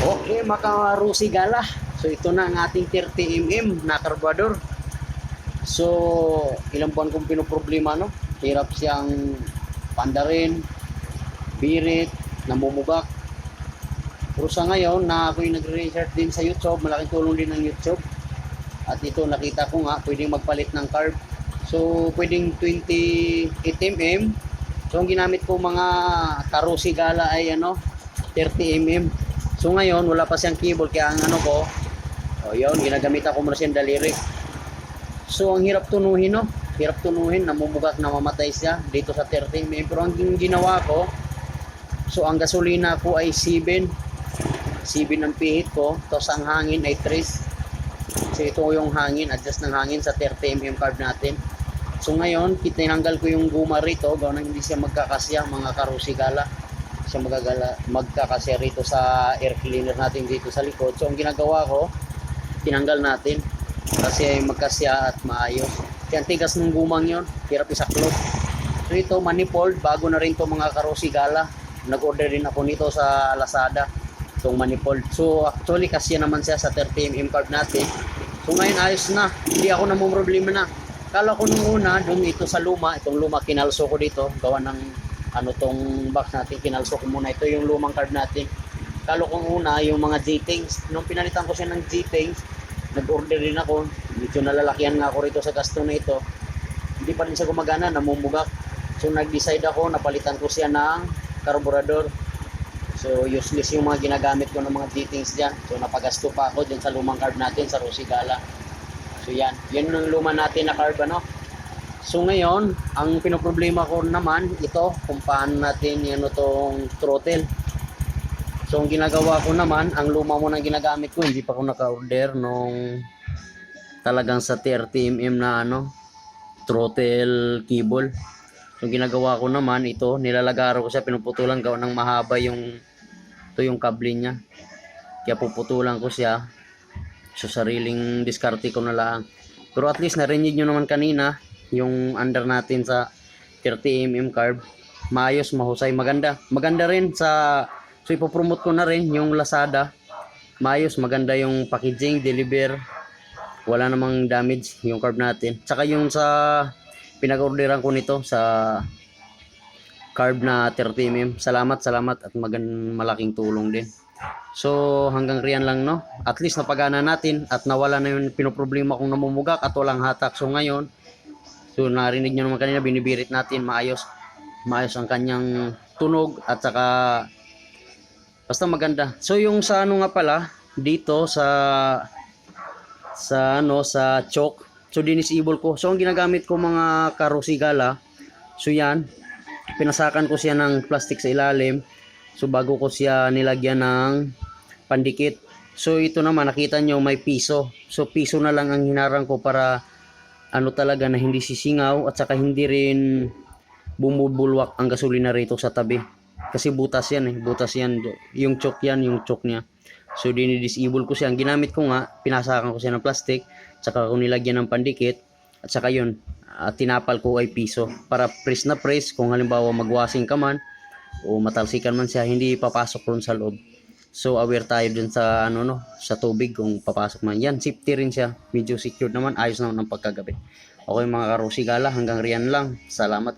Okay, makarusi gala. So ito na ang ating 30mm na karburador. So ilang buwan kong pinoproblema, no? Hirap siyang pandarin, birit, namumugak. Pero sa ngayon na ako'y nagre-research din sa YouTube, malaking tulong din ng YouTube. At ito nakita ko nga, pwedeng magpalit ng carb. So pwedeng 28mm. So ang ginamit ko mga karusi gala ay 30mm. So ngayon wala pa siyang cable, kaya ang ko, yun, ginagamit ako muna siyang daliri. So ang hirap tunuhin, no? Hirap tunuhin, namumugak, namamatay siya dito sa 30mm. Pero ang ginawa ko, so ang gasolina ko ay 7 ang pihit ko, tapos ang hangin ay 3. So ito yung hangin, adjust ng hangin sa 30mm carb natin. So ngayon, tinanggal ko yung guma rito, gawa nang hindi siya magkakasya, mga karusigala. Siya magkakasya rito sa air cleaner natin dito sa likod. So ang ginagawa ko, tinanggal natin kasi magkasya at maayos. Kaya ang tigas ng gumang yon, hirap isaklot. So ito, manifold, bago na rin to mga karusigala. Nag-order din ako nito sa Lazada, itong manifold. So actually kasi naman siya sa 30mm carb natin. So ngayon ayos na, hindi ako namumroblema na. Kala ko nung una, ito sa luma, itong luma kinalso ko dito, gawa ng tong box natin, kinalso ko muna. Ito yung lumang carb natin. Kala ko una yung mga G-Tings, nung pinalitan ko siya ng G-Tings, nag-order din ako, medyo nalalakihan nga ako rito sa gasto na ito, hindi pa rin siya gumagana, namumugak. So nag-decide ako, napalitan ko siya ng carburetor. So useless yung mga ginagamit ko ng mga G-Tings dyan. So napagasto pa ako dyan sa lumang carb natin sa Rosigala. So yan yung luma natin na carb, So ngayon, ang pinoproblema ko naman ito, kung paano natin tong throttle. So ang ginagawa ko naman, ang luma mo na ginagamit ko, hindi pa ako naka-order nung talagang sa 30mm na throttle cable. So ginagawa ko naman ito, nilalagaro ko siya, pinuputulan gawa ng mahaba yung kable niya. Kaya puputulan ko siya. So sariling diskarte ko na lang. Pero at least narinig nyo naman kanina yung under natin sa 30mm carb. Maayos, mahusay, maganda. Maganda rin so ipopromote ko na rin yung Lazada. Maayos, maganda yung packaging, deliver. Wala namang damage yung carb natin. Tsaka yung sa pinag-orderan ko nito sa carb na 30mm. Salamat at malaking tulong din. So hanggang riyan lang, no? At least napagana natin at nawala na yung pinoproblema kong namumugak at walang hatak. So ngayon, so narinig nyo naman kanina, binibirit natin, maayos ang kanyang tunog at saka basta maganda. So yung sa nga pala dito sa choke, so dinisable ko. So ang ginagamit ko mga karusigala, so yan, pinasakan ko siya ng plastic sa ilalim. So bago ko siya nilagyan ng pandikit. So ito naman, nakita nyo may piso. So piso na lang ang hinarang ko para talaga na hindi sisingaw at saka hindi rin bumubulwak ang gasolina rito sa tabi. Kasi butas yan butas yan. Yung choke yan, yung choke niya. So dinidisable ko siya. Ang ginamit ko nga, pinasakan ko siya ng plastic, saka ko nilagyan ng pandikit, at saka yun, tinapal ko ay piso. Para press na press, kung halimbawa magwasing ka man, o matalsikan man siya, hindi papasok ron sa loob. So aware tayo dun sa sa tubig kung papasok man yan. Safety rin siya, medyo secure naman, ayos naman ang pagkagabi. Okay mga karusigala, hanggang riyan lang. Salamat.